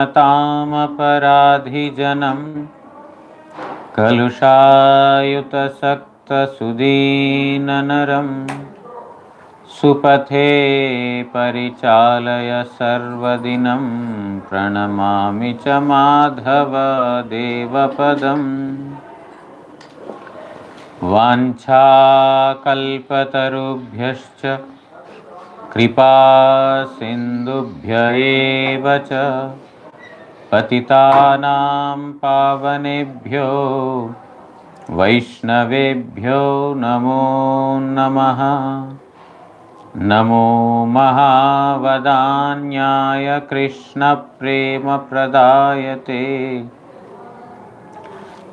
तामपराधिजनं कलुषायुतसक्तसुदीननरं सुपथे परिचालय सर्वदिनं प्रणमामि च माधव देवपदम् वाञ्छाकल्पतरुभ्यश्च कृपा सिन्धुभ्य एव च पतितानां पावनेभ्यो वैष्णवेभ्यो नमो नमः। नमो महावदान्याय कृष्णप्रेमप्रदायते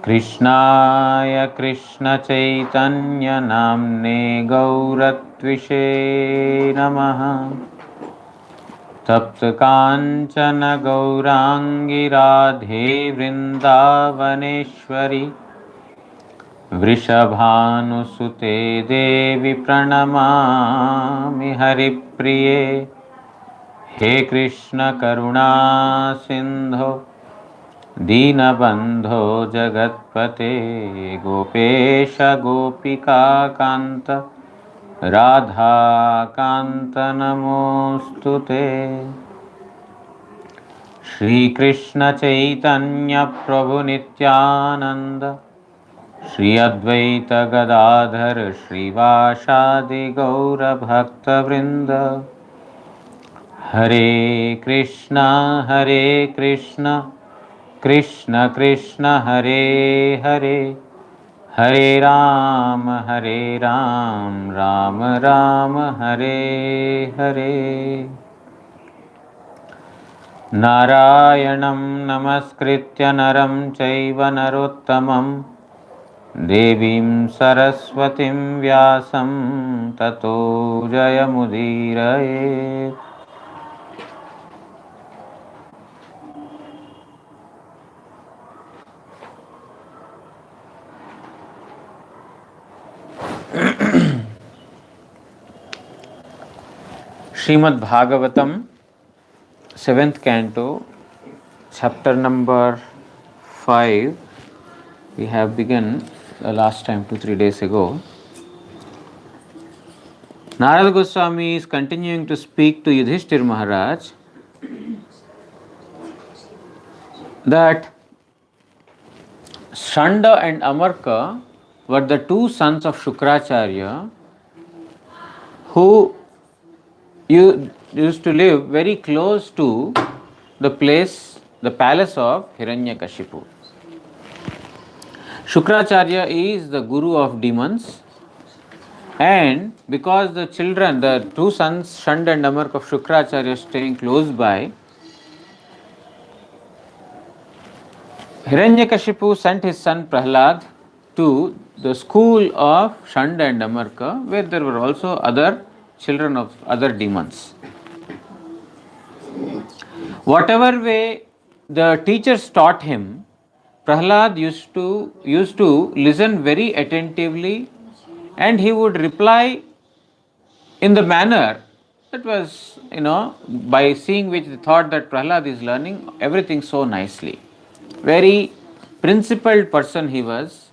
कृष्णाय कृष्णचैतन्यनाम्ने गौरत्विषे नमः। तप्तकाञ्चन गौराङ्गी राधे वृन्दावनेश्वरि वृषभानुसुते देवी प्रणमामि हरिप्रिये। हे कृष्ण करुणा सिन्धो दीनबन्धो जगत्पते गोपेश गोपिकान्त राधाकान्त नमोऽस्तुते। श्रीकृष्ण चैतन्य प्रभु नित्यानंद श्री अद्वैत गदाधर श्रीवासादि गौर भक्तवृंद। हरे कृष्ण कृष्ण कृष्ण हरे हरे हरे राम राम राम हरे हरे। नारायणं नमस्कृत्य नरं चैव नरोत्तमं देवीं सरस्वतीं व्यासं ततो जयमुदीरयेत्। Srimad Bhagavatam, 7th canto, chapter number 5. We have begun the last time 2-3 days ago. Narada Goswami is continuing to speak to Yudhishthir Maharaj that Shanda and Amarka were the two sons of Shukracharya who used to live very close to the palace of Hiranyakasipu. Shukracharya is the guru of demons, and because the two sons Shanda and Amarka of Shukracharya staying close by, Hiranyakashipu sent his son Prahlad to the school of Shanda and Amarka, where there were also other children of other demons. Whatever way the teachers taught him, Prahlad used to listen very attentively, and he would reply in the manner that was, by seeing which they thought that Prahlad is learning everything so nicely. Very principled person he was.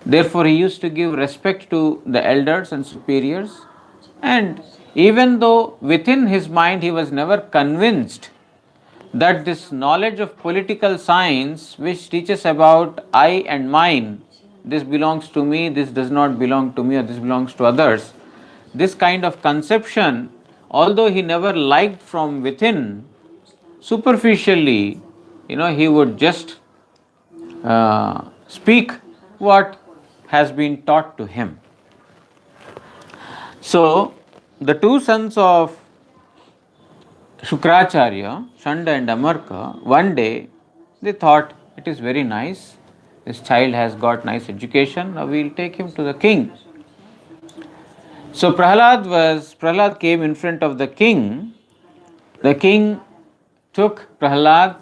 Therefore, he used to give respect to the elders and superiors. And even though within his mind he was never convinced that this knowledge of political science, which teaches about I and mine, this belongs to me, this does not belong to me, or this belongs to others, this kind of conception, although he never liked from within, superficially, he would just speak what has been taught to him. So, the two sons of Shukracharya, Shanda and Amarka, one day they thought it is very nice, this child has got nice education, now we will take him to the king. So Prahlad came in front of the king. The king took Prahlad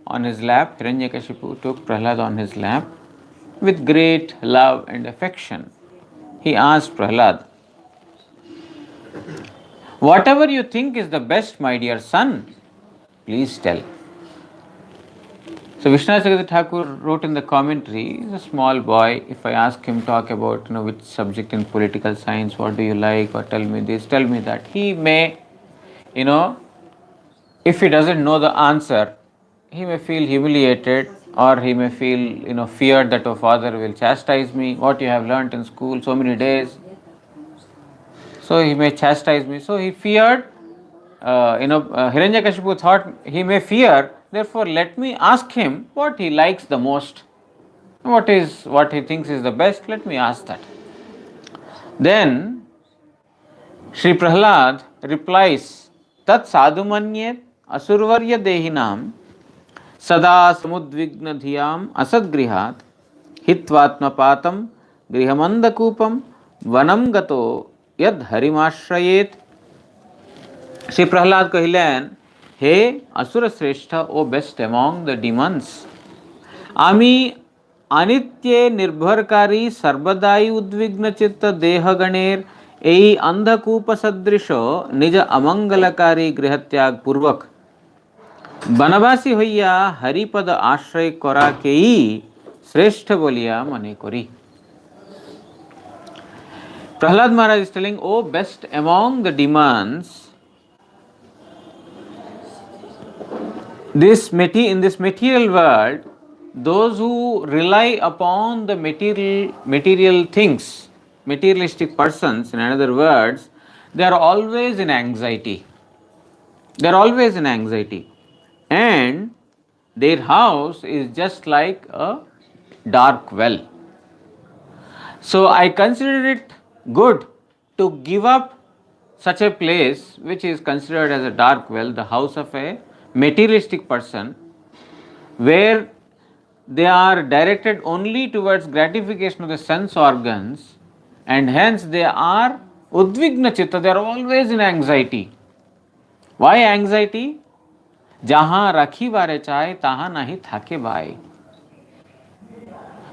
on his lap, Hiranyakashipu took Prahlad on his lap with great love and affection. He asked Prahlad, "Whatever you think is the best, my dear son, Please tell. So Vishwanath Chakravarti Thakur wrote in the commentary, he's a small boy. If I ask him talk about which subject in political science, what do you like, or tell me this, tell me that, he may, you know, if he doesn't know the answer, he may feel humiliated, or he may feel feared that a father will chastise me. What you have learnt in school so many days, so he may chastise me. So he feared. Hiranyakasipu thought he may fear. Therefore, let me ask him what he likes the most, what he thinks is the best. Let me ask that. Then Sri Prahlad replies, Tat sadhumanyet asurvarya dehinam sada samudvigna dhyam asadgrihat hitvatmapatam grihamandakupam vanam gato yad harimashrayet. Sri Prahlad কহিলেন, হে আসুর শ্রেষ্ঠ ও best among the demons, আমি অনিত্যে নির্ভরকারী সর্বদাই উদ্বিগ্ন চিত্ত দেহগণের এই অন্ধকূপ সদৃশ নিজ অমঙ্গলকারী গৃহত্যাগ পূর্বক বনবাসী হইয়া হরিপদ আশ্রয় করাকেই শ্রেষ্ঠ বলিয়া মনে করি. Prahlad Maharaj is telling, oh best among the demons, in this material world, those who rely upon the material things, materialistic persons, in other words, they are always in anxiety. They are always in anxiety. And their house is just like a dark well. So I consider it good to give up such a place which is considered as a dark well, the house of a materialistic person, where they are directed only towards gratification of the sense organs, and hence they are udvigna chitta, they are always in anxiety. Why anxiety? Jahan rakhi bare chahe tahan nahi thake bhai.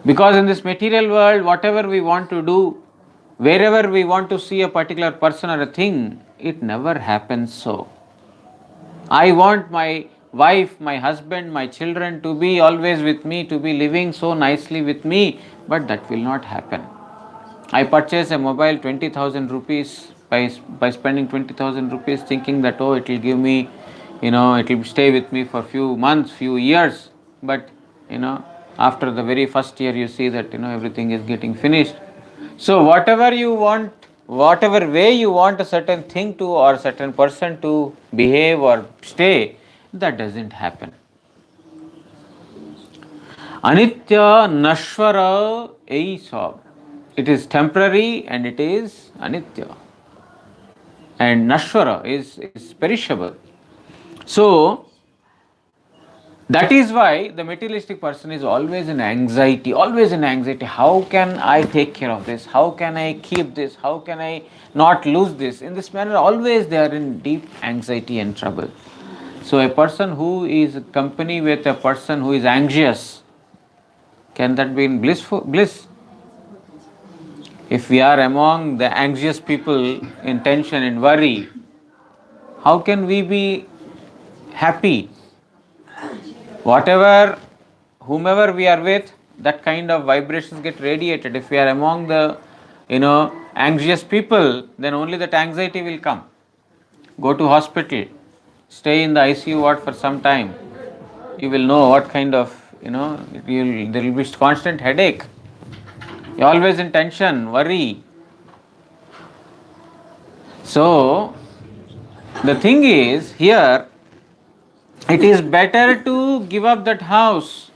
Because in this material world, whatever we want to do, wherever we want to see a particular person or a thing, it never happens so. I want my wife, my husband, my children to be always with me, to be living so nicely with me, but that will not happen. I purchase a mobile 20,000 rupees by spending 20,000 rupees, thinking that it will give me, it will stay with me for few months, few years, but after the very first year you see that everything is getting finished. So whatever you want, whatever way you want a certain thing to or certain person to behave or stay, that doesn't happen. Anitya nashvara ei sab. It is temporary and it is anitya. And nashvara is perishable. So that is why the materialistic person is always in anxiety, always in anxiety. How can I take care of this? How can I keep this? How can I not lose this? In this manner, always they are in deep anxiety and trouble. So a person who is in company with a person who is anxious, can that be in bliss? If we are among the anxious people in tension and worry, how can we be happy? Whomever we are with, that kind of vibrations get radiated. If we are among the anxious people, then only that anxiety will come. Go to hospital, stay in the ICU ward for some time, you will know what kind of there will be constant headache. You're always in tension, worry. So the thing is, here it is better to give up that house.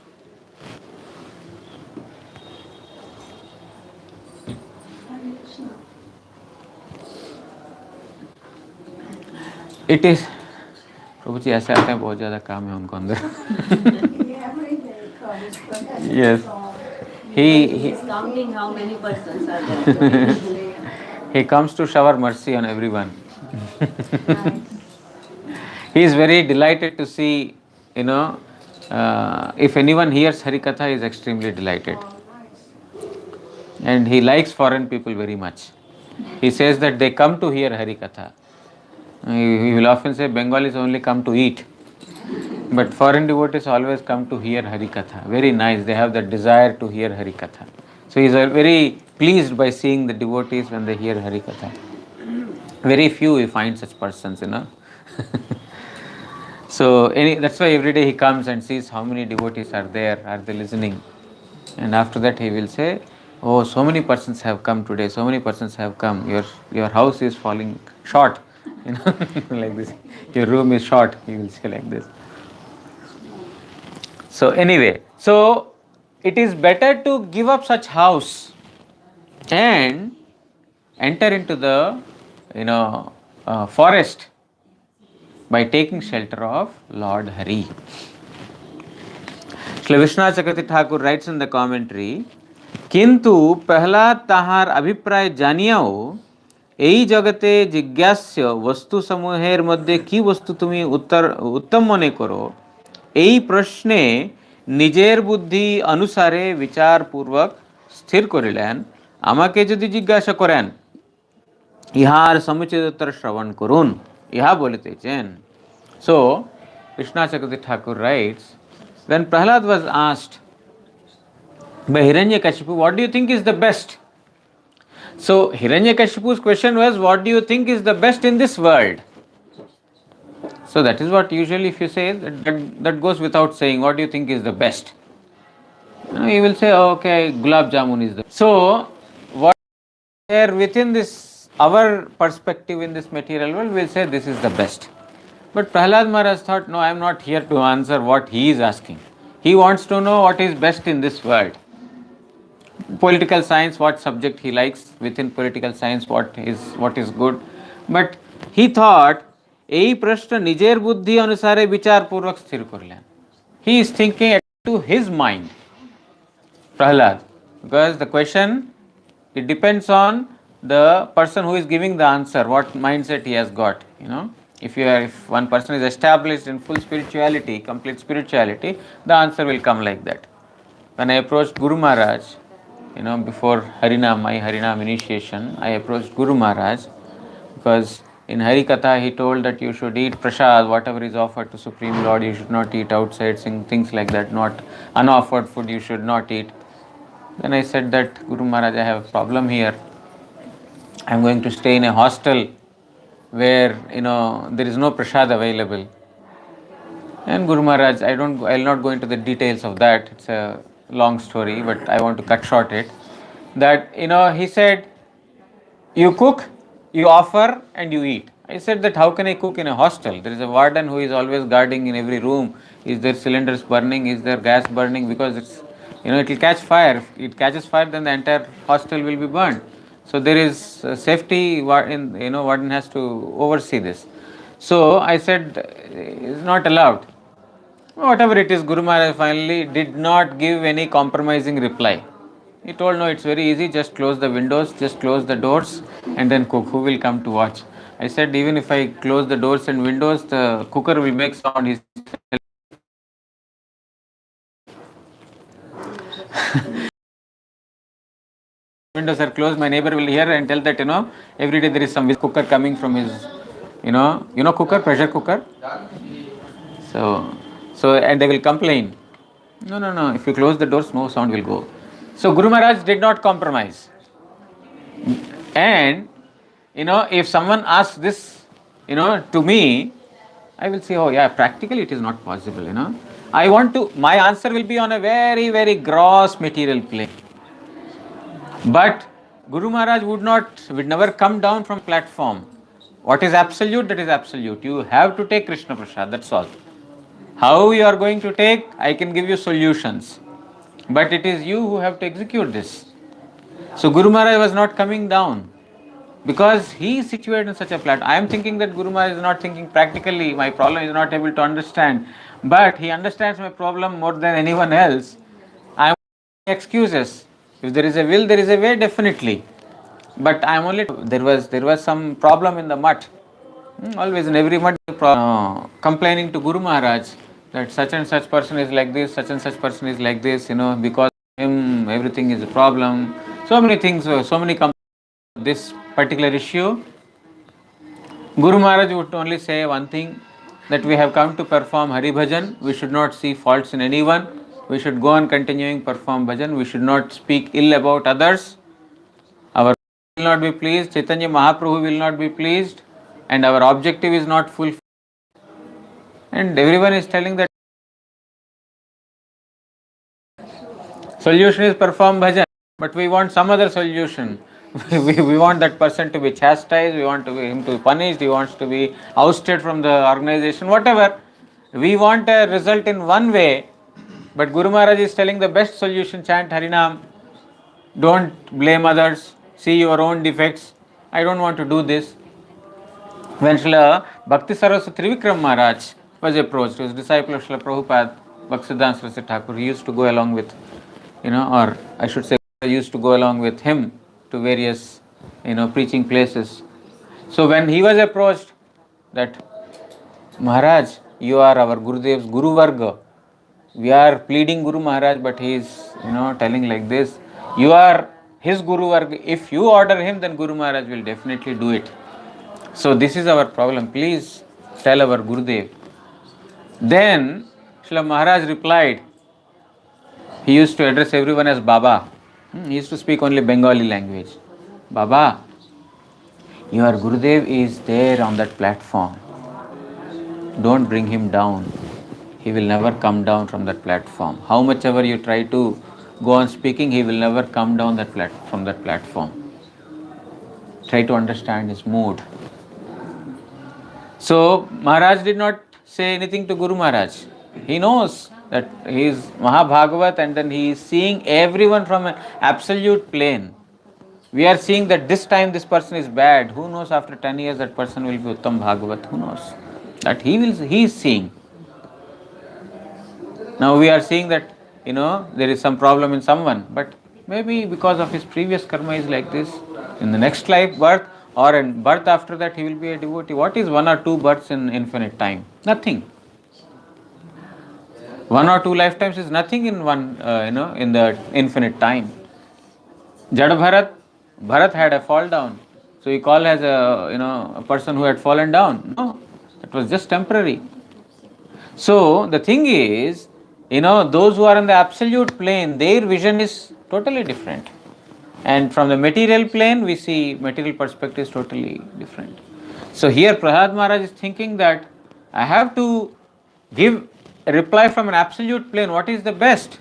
It is प्रभु जी ऐसे आते हैं, बहुत ज़्यादा काम है उनको अंदर. Yes. He is counting how many persons are there. He comes to shower mercy on everyone. He is very delighted to see, if anyone hears Harikatha, he is extremely delighted. And he likes foreign people very much. He says that they come to hear Harikatha. He will often say Bengalis only come to eat. But foreign devotees always come to hear Harikatha. Very nice. They have the desire to hear Harikatha. So he is very pleased by seeing the devotees when they hear Harikatha. Very few we find such persons. So that's why every day he comes and sees how many devotees are there, are they listening. And after that he will say, oh, so many persons have come today, so many persons have come. Your house is falling short, like this. Your room is short, he will say like this. So anyway, so it is better to give up such house and enter into the forest by taking shelter of Lord Hari. Shri Vishwanath Chakravarti Thakur writes in the commentary, किंतु प्रहलाद ताहार अभिप्राय जानियाओ এই জগতে জিজ্ঞাস্য বস্তু সমূহের মধ্যে কি বস্তু তুমি উত্তম মনে করো, এই প্রশ্নে নিজের বুদ্ধি অনুসারে বিচারপূর্বক স্থির করিলেন। আমাকে যদি জিজ্ঞাসা করেন, ইহার সমুচিত উত্তর শ্রবণ করুন, ইহা বলিতেছেন। So Vishwanath Chakravarti Thakur writes, when Prahlad was asked by Hiranyakasipu, what do you think is the best? So Hiranyakashipu's question was, what do you think is the best in this world? So that is what usually if you say, that goes without saying, what do you think is the best? He will say, oh, okay, gulab jamun is the best. So what there within this, our perspective in this material world, will say this is the best. But Prahlad Maharaj thought, no, I am not here to answer what he is asking. He wants to know what is best in this world. Political science, what subject he likes within political science, what is good. But he thought, এই প্রশ্ন নিজের বুদ্ধি অনুসারে বিচারপূর্বক স্থির করলেন. He is thinking to his mind, Prahlad, because the question, it depends on the person who is giving the answer, what mindset he has got. If one person is established in full spirituality, complete spirituality, the answer will come like that. When I approached Guru Maharaj, before my Harinam initiation, I approached Guru Maharaj because in Harikatha he told that you should eat prasad, whatever is offered to Supreme Lord, you should not eat outside, things like that, not unoffered food you should not eat. Then I said that, Guru Maharaj, I have a problem here. I am going to stay in a hostel where there is no prasad available. And Guru Maharaj, I will not go into the details of that, it's a long story, but I want to cut short it. That he said, you cook, you offer, and you eat. I said that how can I cook in a hostel? There is a warden who is always guarding in every room. Is there cylinders burning? Is there gas burning? Because it's it will catch fire. If it catches fire, then the entire hostel will be burned. So there is safety. Warden has to oversee this. So I said it's not allowed. Whatever it is, Guru Maharaj finally did not give any compromising reply. He told, no, it's very easy, just close the windows, just close the doors and then cook. Who will come to watch? I said, even if I close the doors and windows, the cooker will make sound. He said, windows are closed, my neighbor will hear and tell that, every day there is some cooker coming from his, cooker, pressure cooker. So and they will complain. No, if you close the doors, no sound will go. So Guru Maharaj did not compromise. And, if someone asks this, to me, I will say, oh yeah, practically it is not possible, my answer will be on a very, very gross material plane. But Guru Maharaj would never come down from platform. What is absolute, that is absolute. You have to take Krishna Prasad, that's all. How you are going to take, I can give you solutions. But it is you who have to execute this. So Guru Maharaj was not coming down because he is situated in such a platform. I am thinking that Guru Maharaj is not thinking practically, my problem is not able to understand. But he understands my problem more than anyone else. I am excuses. If there is a will, there is a way, definitely. But I am only, there was some problem in the mutt. Always in every mutt, complaining to Guru Maharaj that such and such person is like this, such and such person is like this, because of him everything is a problem. So many things, so many this particular issue. Guru Maharaj would only say one thing, that we have come to perform Hari Bhajan. We should not see faults in anyone. We should go on continuing perform bhajan. We should not speak ill about others. Our will not be pleased. Chaitanya Mahaprabhu will not be pleased, and our objective is not fulfilled. And everyone is telling that solution is perform bhajan, but we want some other solution. We want that person to be chastised. We want him to be punished. He wants to be ousted from the organization. Whatever. We want a result in one way, but Guru Maharaj is telling the best solution: chant Harinam. Don't blame others. See your own defects. I don't want to do this. When Srila Bhakti Saraswati Trivikram Maharaj was approached, his disciple of Srila Prabhupada, Bhaktisiddhanta Saraswati Thakur, he used to go along with, or I should say, used to go along with him to various, preaching places. So when he was approached that, Maharaj, you are our Gurudev's Guru Varga. We are pleading Guru Maharaj, but he is, telling like this. You are his Guru Varga. If you order him, then Guru Maharaj will definitely do it. So this is our problem. Please tell our Gurudev. Then Srila Maharaj replied. He used to address everyone as Baba. He used to speak only Bengali language. Baba, your Gurudev is there on that platform. Don't bring him down. He will never come down from that platform. How much ever you try to go on speaking, he will never come down from that platform. Try to understand his mood. So Maharaj did not say anything to Guru Maharaj. He knows that he is Mahabhagavat, and then he is seeing everyone from an absolute plane. We are seeing that this time this person is bad. Who knows, after 10 years that person will be Uttam Bhagavat. Who knows? That he is seeing. Now we are seeing that, there is some problem in someone, but maybe because of his previous karma is like this. In the next life birth or in birth after that, he will be a devotee. What is 1 or 2 births in infinite time? Nothing. 1 or 2 lifetimes is nothing in one, in the infinite time. Jad Bharat had a fall down. So you call as a person who had fallen down. No, it was just temporary. So the thing is, those who are in the absolute plane, their vision is totally different. And from the material plane, we see material perspective is totally different. So here Prahlad Maharaj is thinking that I have to give a reply from an absolute plane. What is the best?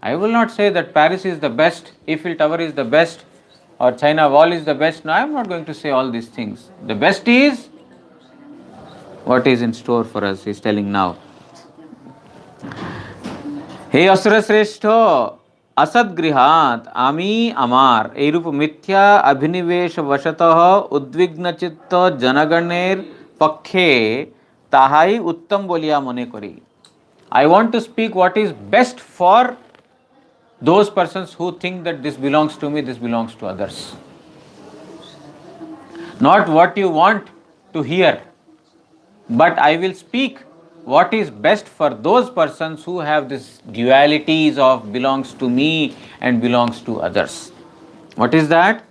I will not say that Paris is the best, Eiffel Tower is the best, or China Wall is the best. No, I am not going to say all these things. The best is what is in store for us, he is telling now. হে অসুরশ্রেষ্ঠ असद्गृहात् आमी आमार एरूप मिथ्या अभिनिवेश वशतः उद्विग्नचित्त जनगणेर पक्षे ताहाई उत्तम बोलिया मने करी. I want to speak what is best for those persons who think that this belongs to me, this belongs to others. Not what you want to hear, but I will speak what is best for those persons who have this dualities of belongs to me and belongs to others. What is that?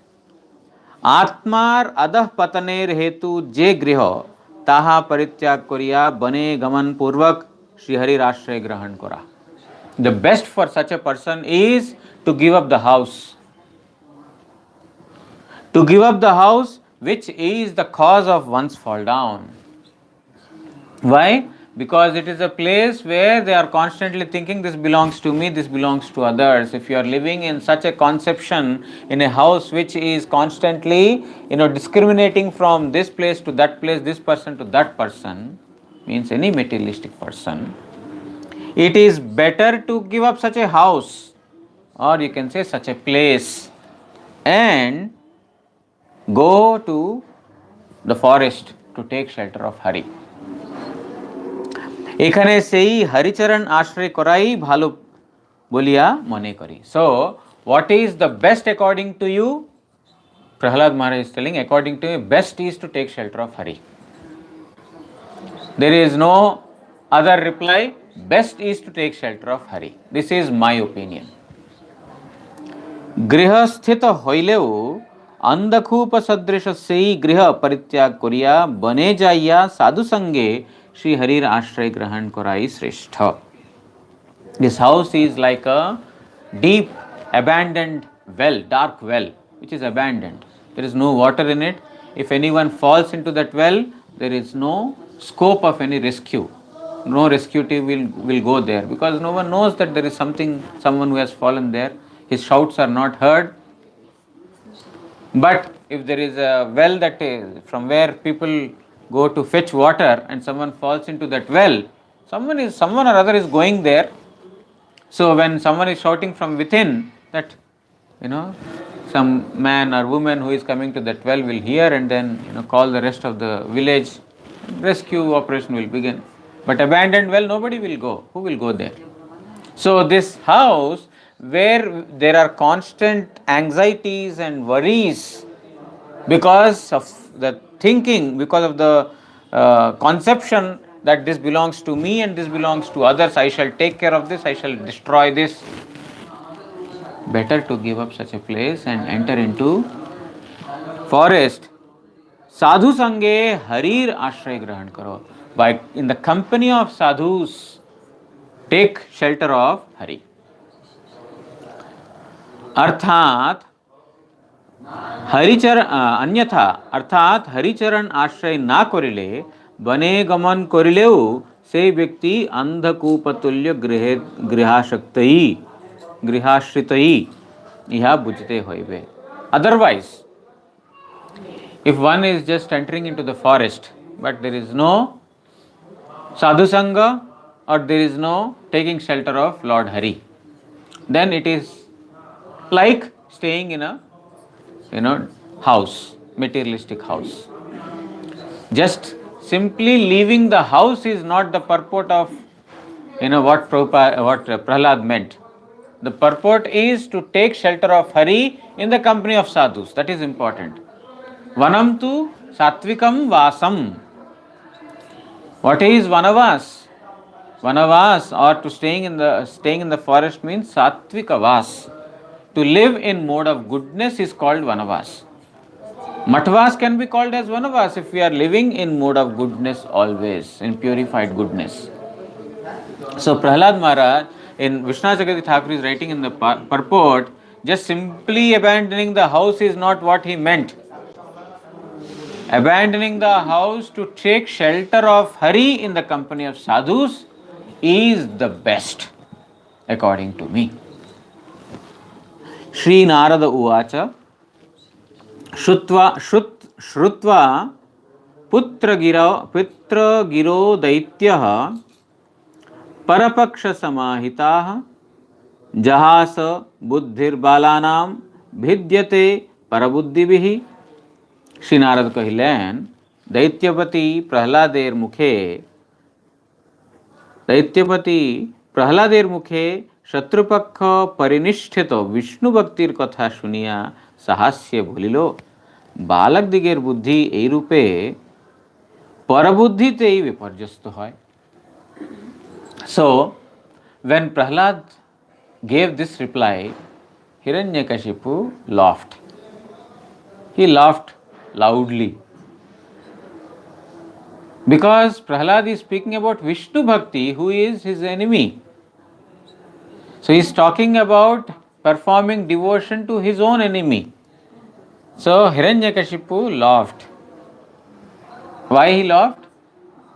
Atmar adah pataner hetu je griha taha parityag koriya bane gaman purvak Shri Hari Rashray grahan kora. The best for such a person is to give up the house. To give up the house which is the cause of one's fall down. Why? Because it is a place where they are constantly thinking this belongs to me, this belongs to others. If you are living in such a conception in a house which is constantly, discriminating from this place to that place, this person to that person, means any materialistic person, it is better to give up such a house, or you can say such a place, and go to the forest to take shelter of Hari. এখানে সেই হরিচরণ আশ্রয় করাই ভালো বলিয়া মনে করি. So, what is the best according to you? Prahlad Maharaj is telling, according to you, best is to take shelter of Hari. There is no other reply. Best is to take shelter of Hari. This is my opinion. গৃহস্থিত হইলেও অন্ধকূপ সদৃশ সেই গৃহ পরিত্যাগ করিয়া বনে যাইয়া সাধু সঙ্গে Shri Harir Ashray Grahan Korai Sreshtha. This house is like a deep, abandoned well, dark well, which is abandoned. There is no water in it. If anyone falls into that well, there is no scope of any rescue. No rescue team will go there because no one knows that there is someone who has fallen there. His shouts are not heard. But if there is a well that is from where people go to fetch water and someone falls into that well, someone or other is going there. So when someone is shouting from within that, some man or woman who is coming to that well will hear and then call the rest of the village. Rescue operation will begin. But abandoned well, nobody will go. Who will go there? So this house where there are constant anxieties and worries because of the thinking, because of the conception that this belongs to me and this belongs to others, I shall take care of this, I shall destroy this. Better to give up such a place and enter into forest. Sadhu sange harir ashray grahan karo. By in the company of sadhus, take shelter of Hari. अर्थात हरिचरण अन्यथा अर्थात हरिचरण आश्रय ना करिले बने गमन करिलेও সেই ব্যক্তি अंधकूपतुल्य गृहाश्रितई ইহা বুঝতে হইবে. Otherwise, if one is just entering into the forest but there is no sadhu sangha or there is no taking shelter of Lord Hari, then it is like staying in a house, materialistic house. Just simply leaving the house is not the purport of what Prahlad meant. The purport is to take shelter of Hari in the company of sadhus. That is important. Vanam tu satvikam vasam. What is vanavas? Vanavas or to staying in the forest means satvika vas. To live in mode of goodness is called vanavas. Matvas can be called as vanavas if we are living in mode of goodness always, in purified goodness. So Prahlad Maharaj in Vishwanath Chakravarti Thakur is writing in the purport, just simply abandoning the house is not what he meant. Abandoning the house to take shelter of Hari in the company of sadhus is the best, according to me. Shri Narada Uvacha Shrutva Putragiro Daityah Parapaksha Samahitah Jahasa Buddhir Balanam Bhidyate Parabuddhibihi. Shri Narad कहिलेन दैत्यपति प्रहलादेर मुखे शत्रुपक्ष परिनिष्ठित विष्णु भक्तिर कथा शुनिया साहस्य भूलिलो बालक दिगेर बुद्धि এই রূপে परबुद्धितेই विपर्यस्त হয়. So when Prahlad gave this reply, Hiranyakasipu laughed. He laughed loudly because Prahlad is speaking about Vishnu Bhakti, who is his enemy. So he is talking about performing devotion to his own enemy. So Hiranyakasipu laughed. Why he laughed?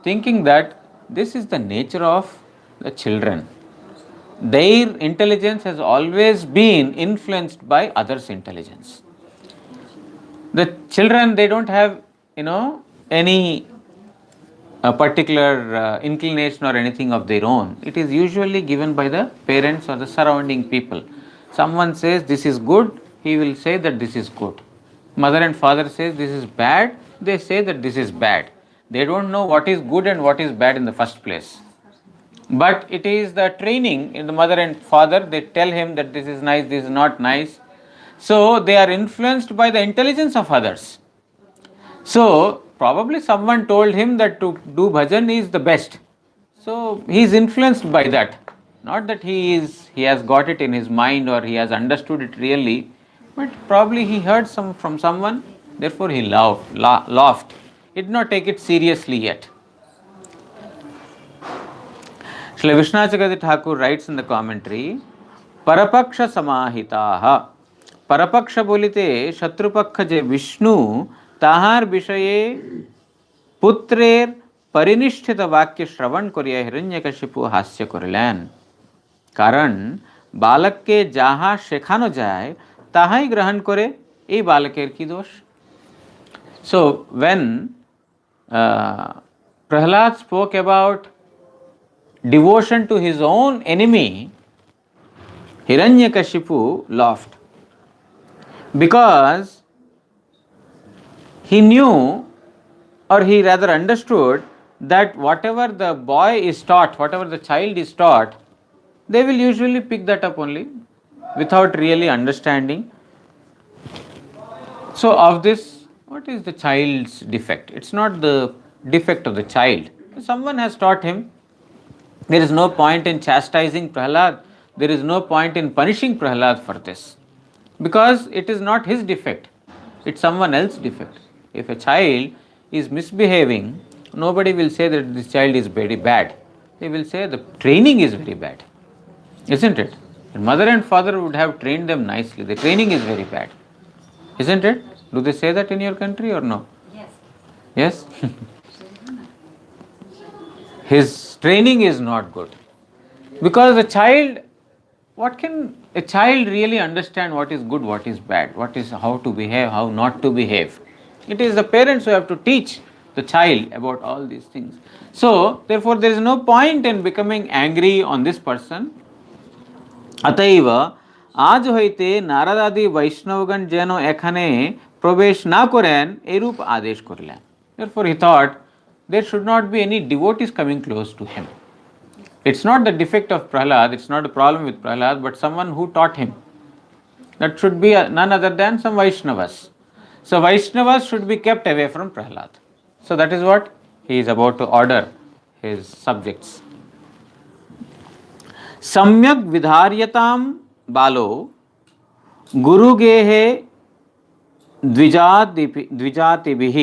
Thinking that this is the nature of the children. Their intelligence has always been influenced by others' intelligence. The children, they don't have, any particular inclination or anything of their own. It is usually given by the parents or the surrounding people. Someone says this is good, he will say that this is good. Mother and father says this is bad, they say that this is bad. They don't know what is good and what is bad in the first place. But it is the training in the mother and father, they tell him that this is nice, this is not nice. So they are influenced by the intelligence of others. So probably someone told him that to do bhajan is the best. So he is influenced by that. Not that he has got it in his mind or he has understood it really, but probably he heard from someone, therefore he laughed. He did not take it seriously yet. Srila Vishwanath Thakur writes in the commentary, Parapaksha Samahitaha. Parapaksha bolite Shatrupakha je Vishnu tahar bishaye putrer परिनिष्ठित वाक्य श्रवण करिया हिरण्यकशिपु हास्य करिलेन कारण बालक के जाहा शेखानो जाए ताहाई ग्रहण करे এই বালকের কি দোষ so when Prahlad spoke about devotion to his own enemy, Hiranyakasipu laughed because he knew, or he rather understood, that whatever the boy is taught, whatever the child is taught, they will usually pick that up only without really understanding. So of this, what is the child's defect? It's not the defect of the child. Someone has taught him. There is no point in chastising Prahlad. There is no point in punishing Prahlad for this. Because it is not his defect. It's someone else's defect. If a child is misbehaving, nobody will say that this child is very bad. They will say the training is very bad. Isn't it? The mother and father would have trained them nicely. The training is very bad. Isn't it? Do they say that in your country or no? Yes. Yes? His training is not good. Because a child, what can a child really understand what is good, what is bad, what is how to behave, how not to behave? It is the parents who have to teach the child about all these things. So, therefore, there is no point in becoming angry on this person. अतएव आज হইতে নারদাদি বৈষ্ণবগণ যেন এখানে প্রবেশ না করেন এরূপ আদেশ করিলেন. Therefore he thought there should not be any devotees coming close to him. It's not the defect of Prahlad, it's not a problem with Prahlad, but someone who taught him. That should be none other than some Vaishnavas. So Vaishnavas should be kept away from Prahlad. So that is what he is about to order his subjects. सम्यक विधार्यताम बालो गुरुगेहे द्विजातिभिः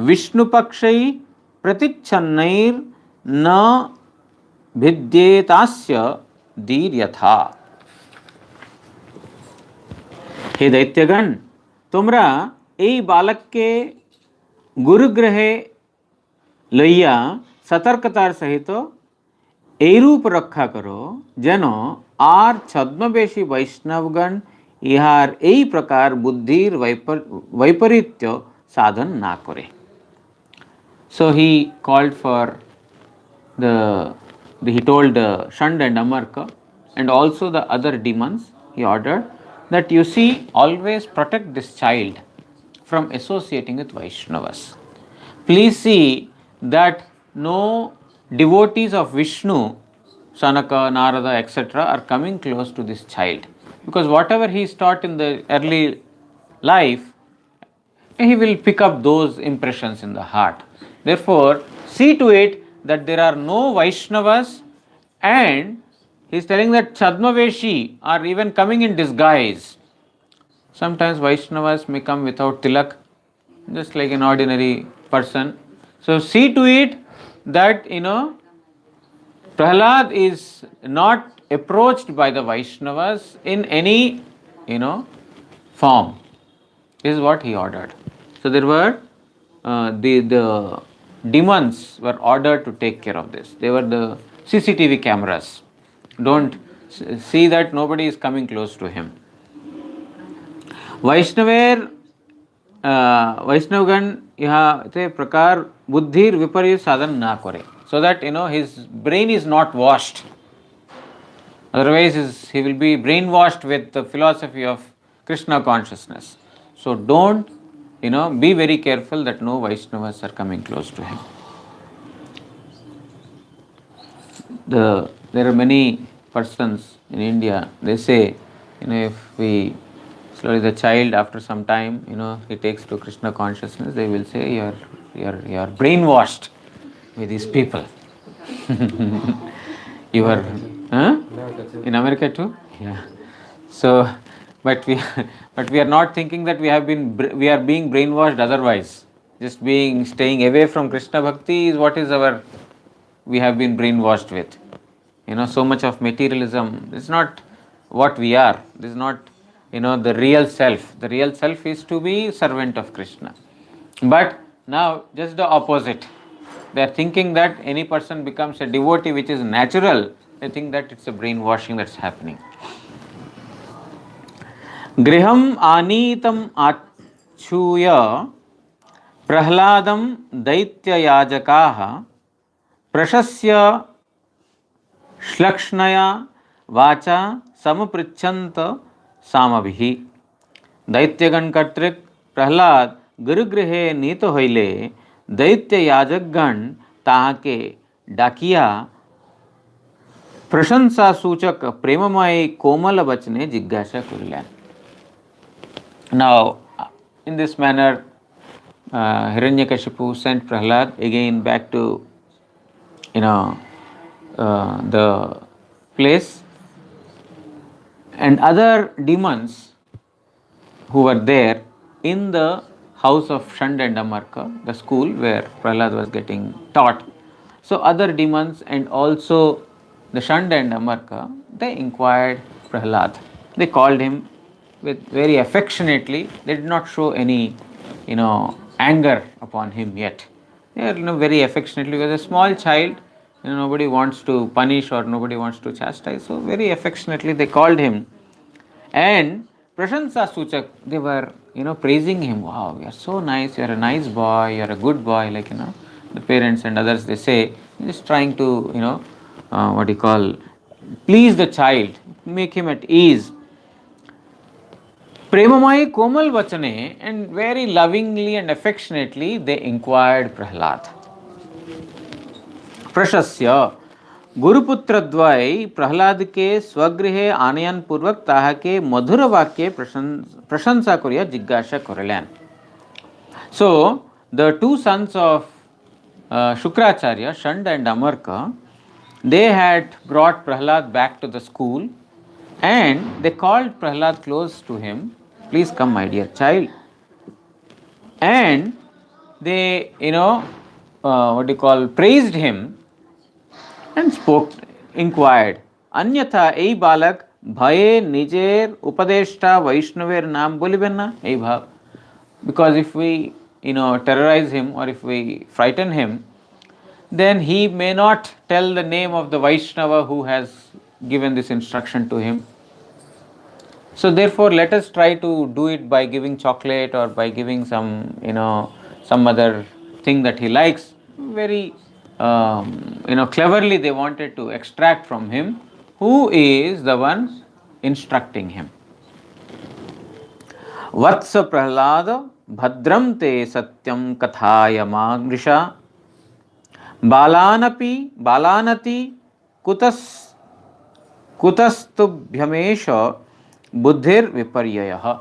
विष्णुपक्षै प्रतिच्छन्नैर् न भिद्येतास्य दीर्यथा. हे दैत्यगण, তোমরা এই বালককে গুরুগৃহে লইয়া সতর্কতার সহিত এইরূপ রক্ষা করো যেন আর ছদ্মবেশী বৈষ্ণবগণ ইহার এই প্রকার বুদ্ধির বৈপরীত্য সাধন না করে. So he called for he told Shand and Amarka and also the other demons, he ordered that you see, always protect this child from associating with Vaishnavas. Please see that no devotees of Vishnu, Sanaka, Narada, etc. are coming close to this child. Because whatever he is taught in the early life, he will pick up those impressions in the heart. Therefore, see to it that there are no Vaishnavas, and he is telling that Chadmaveshi are even coming in disguise. Sometimes Vaishnavas may come without tilak, just like an ordinary person. So see to it that, Prahlad is not approached by the Vaishnavas in any, form. This is what he ordered. So there were, the demons were ordered to take care of this. They were the CCTV cameras. Don't see that nobody is coming close to him. वैष्णवगण यहाँ ते प्रकार बुद्धिर विपरीत साधन ना करे, so that his brain is not washed. Otherwise he will be brainwashed with the philosophy of Krishna consciousness. So don't be very careful that no Vaishnavas are coming close to him. There are many persons in India, they say, if we slowly the child after some time, he takes to Krishna consciousness, they will say you are brainwashed with these people. You are in America too? Yeah. So but we are not thinking that we are being brainwashed otherwise. Just staying away from Krishna bhakti is what is our we have been brainwashed with. So much of materialism is not what we are. This is not, the real self. The real self is to be servant of Krishna. But now just the opposite. They are thinking that any person becomes a devotee, which is natural. They think that it's a brainwashing that's happening. Griham anitam achuya Prahladam Daityayajakaha Prashasya Shlakshnaya Vacha Samapritchanta Samabhihi. Daityagan Kartrik Prahlad Gurugrihe Nito Hoile Daityayajaggan Tahake Dakiya Prashansa Suchak Premamai Komala Bachne Jigyasha Kurilan. Now, in this manner, Hiranyakasipu sent Prahlad again back to the place, and other demons who were there in the house of Shand and Amarka, the school where Prahlad was getting taught. So other demons and also the Shand and Amarka, they inquired Prahlad. They called him with very affectionately. They did not show any anger upon him yet. They are very affectionately, because a small child, nobody wants to punish or nobody wants to chastise. So very affectionately they called him, and Prashansa Suchak, they were praising him. Wow, you are so nice, you are a nice boy, you are a good boy, like the parents and others, they say, just trying to please the child, make him at ease. Premamai Komal Vachane, and very lovingly and affectionately they inquired Prahlad. Prashasya Guruputradvai Prahlad ke Swagrihe Anayan Purvak Tahake Madhura Vakye Prashansa Kurya Jigyasha Korelan. So, the two sons of Shukracharya, Shand and Amarka, they had brought Prahlad back to the school, and they called Prahlad close to him. Please come, my dear child. And they, praised him and inquired. Anyatha, ei balak, bhaye nijer upadeshta Vaishnaver naam boliben na, ei bhav. Because if we, terrorize him or if we frighten him, then he may not tell the name of the Vaishnava who has given this instruction to him. So therefore, let us try to do it by giving chocolate or by giving some other thing that he likes. Very, cleverly they wanted to extract from him who is the one instructing him. Vatsa Prahlada Bhadram te Satyam Kathaya Magrisha Balanati Kutastubhyamesha Buddhir Viparyayaha.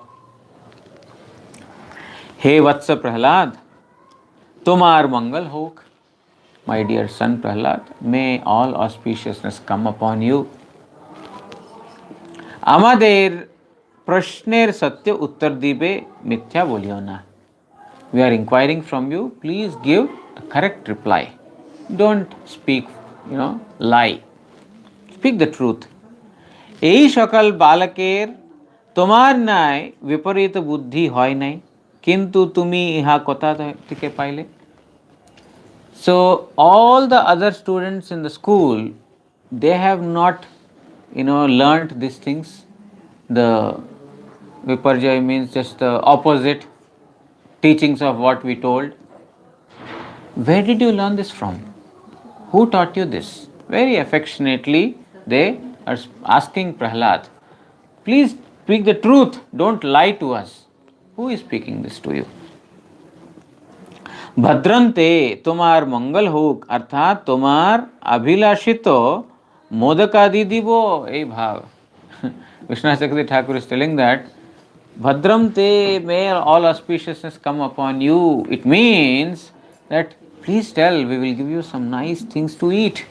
Hey Vatsa Prahlad, Tumar Mangal Hok. My dear son Prahlad, may all auspiciousness come upon you. Amader Prashner Satya Uttar Dibe Mithya Bolyona. We are inquiring from you, please give the correct reply. Don't speak, lie. Speak the truth. এই সকল বালকের তোমার ন্যায় বিপরীত বুদ্ধি হয় নাই, কিন্তু তুমি ইহা কোথা থেকে পাইলে? So all the other students in the school, they have not learnt these things. The viparjaya means just the opposite teachings of what we told. Where did you learn this from? Who taught you this? Very affectionately they are asking Prahlad, please speak the truth, don't lie to us. Who is speaking this to you? भद्रंते तुम्हार मंगल होक, अर्थात तुम्हार अभिलाषित मोदकादि दिवो, ए भाव. Vishwanath Chakravarti Thakur is telling that Bhadramte, may all auspiciousness come upon you. It means that please tell, we will give you some nice things to eat.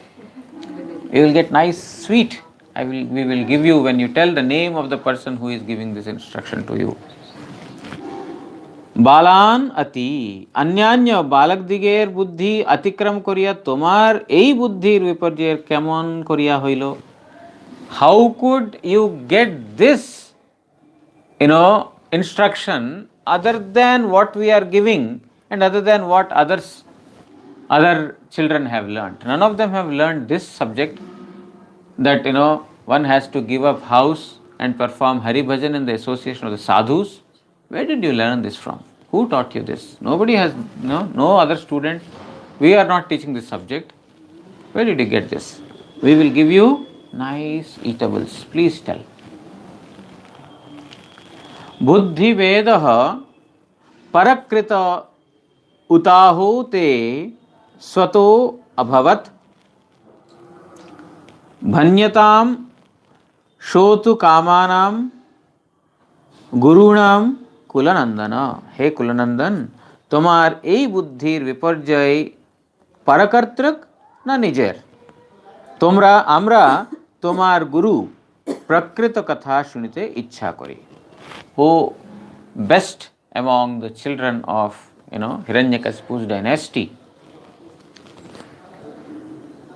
You will get nice sweet. We will give you when you tell the name of the person who is giving this instruction to you. বালান অতি অন্যান্য বালক দিগের বুদ্ধি অতিক্রম করিয়া তোমার এই বুদ্ধির বিপর্যয়ের কেমন করিয়া হইল? How could you get this instruction other than what we are giving and other than what other children have learnt? None of them have learned this subject, that one has to give up house and perform hari bhajan in the association of the sadhus. Where did you learn this from? Who taught you this? Nobody has, no other student. We are not teaching this subject. Where did you get this? We will give you nice eatables. Please tell. बुद्धि वेद परकृत उताहो ते स्वतो अभवत भन्यताम शोतु कामानां गुरुणाम कुलनंदन। हे कुलनंदन, তোমার এই বুদ্ধির বিপর্যয় পরকর্তৃক না নিজের। আমরা তোমার গুরু প্রকৃত কথা শুনিতে ইচ্ছা করি। Who best among the children of Hiranyakasipu's dynasty,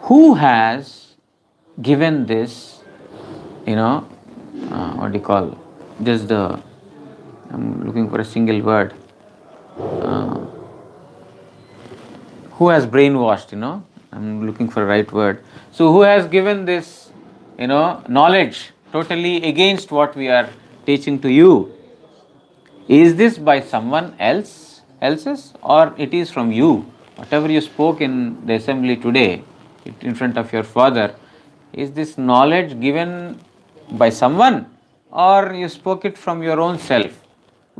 who has given this, what do you call, just the, I'm looking for a single word, who has brainwashed, I'm looking for a right word. So who has given this knowledge totally against what we are teaching to you? Is this by someone else's, or it is from you? Whatever you spoke in the assembly today in front of your father, is this knowledge given by someone, or you spoke it from your own self?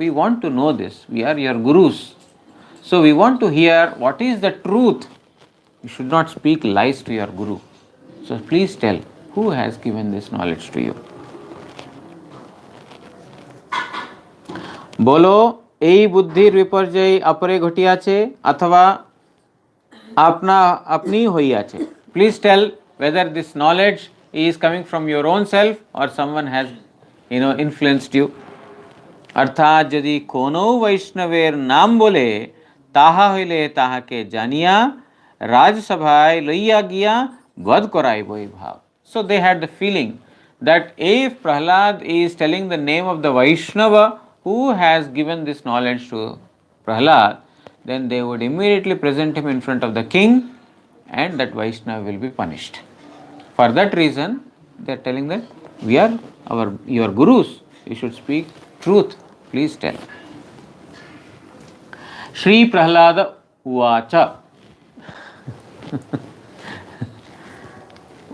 We want to know this. We are your gurus, so we want to hear what is the truth. You should not speak lies to your guru. So please tell, who has given this knowledge to you? বলো, এই বুদ্ধির বিপর্যয় অপরে ঘটিয়াছে অথবা আপনি হইয়াছে? Please tell whether this knowledge is coming from your own self or someone has influenced you. অর্থাৎ যদি কোনো বৈষ্ণবের নাম বলে তাহা হইলে তাহাকে জানিয়া রাজসভায় লইয়া গিয়া বধ করাইব এই ভাব. So they had the feeling that if Prahlad is telling the name of the Vaishnava who has given this knowledge to Prahlad, then they would immediately present him in front of the king and that Vaishnava will be punished. For that reason, they are telling that we are your gurus. You should speak truth. Please tell. Shri Prahlada Uvacha.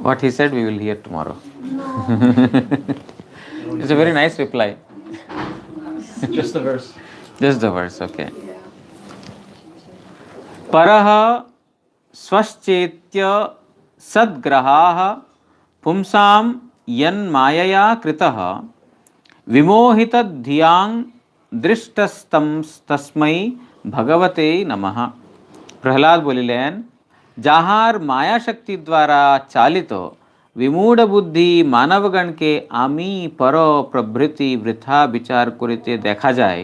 What he said we will hear tomorrow. It's a very nice reply. Just the verse. Just the verse, okay. Paraha swashchetya sadgrahaha pumsam yan mayaya kritaha vimohita dhyang drishtastam tasmai bhagavate namaha. Prahlad বলিলেন, যাহার মায়া শক্তি দ্বারা চালিত বিমূঢ় বুদ্ধি মানবগণকে আমি পর প্রভৃতি বৃথা বিচার করিতে দেখা যায়,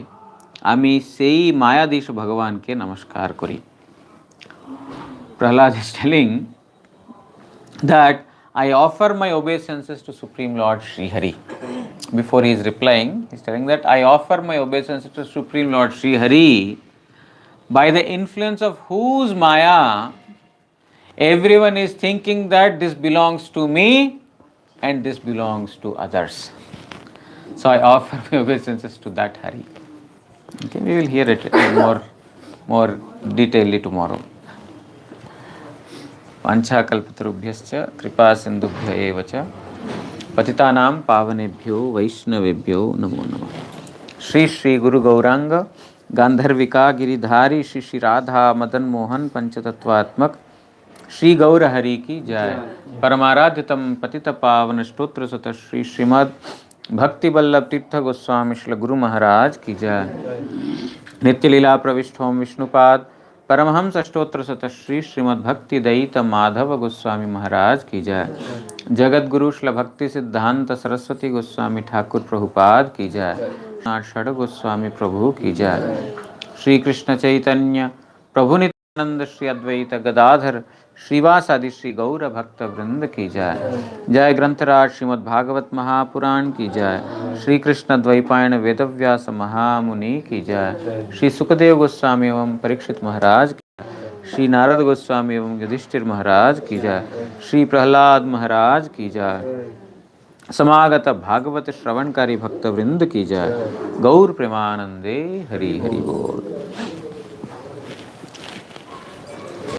আমি সেই মায়াধীশ ভগবানকে নমস্কার করি। Prahlad is telling that I offer my obeisances to Supreme Lord Sri Hari. Before he is replying, he is telling that I offer my obeisances to Supreme Lord Sri Hari, by the influence of whose maya everyone is thinking that this belongs to me and this belongs to others. So I offer my obeisances to that Hari. Okay, we will hear it more detailedly tomorrow. वाञ्छाकल्पतरुभ्यश्च कृपा सिन्धुभ्य एव च पतितानां पावनेभ्यो वैष्णवेभ्यो नमो नमः. श्री श्री गुरु गौरांग गांधर्विका गिरिधारी श्री श्री राधा मदन मोहन पंचतत्वात्मक श्री गौर हरि की जय. परमाराध्यतम पतित पावन स्तोत्र सुत श्री श्रीमद् भक्ति वल्लभ तीर्थ गोस्वामी श्री गुरु महाराज की जय. नित्य लीला प्रविष्टोम विष्णुपाद परमहंस स्तोत्र सत श्री श्रीमद् भक्ति दयित माधव गोस्वामी महाराज की जय. जगत गुरु श्री भक्ति सिद्धांत सरस्वती गोस्वामी ठाकुर प्रभुपाद की जय. षड गोस्वामी प्रभु की जय. श्री कृष्ण चैतन्य प्रभु नित्यानंद श्री अद्वैत गदाधर श्रीवासादि श्री गौर भक्त वृंद की जय। जय ग्रंथराज श्रीमद् भागवत महापुराण की जय। श्री कृष्ण द्वैपायन वेदव्यास महामुनि की जय। श्री सुखदेव गोस्वामी एवं परीक्षित महाराज की जय। श्री नारद गोस्वामी एवं युधिष्ठिर महाराज की जय। श्री प्रहलाद महाराज की जय। समागत भागवत श्रवणकारी भक्त वृंद की जय। गौर प्रेमानंदे हरि हरि बोल।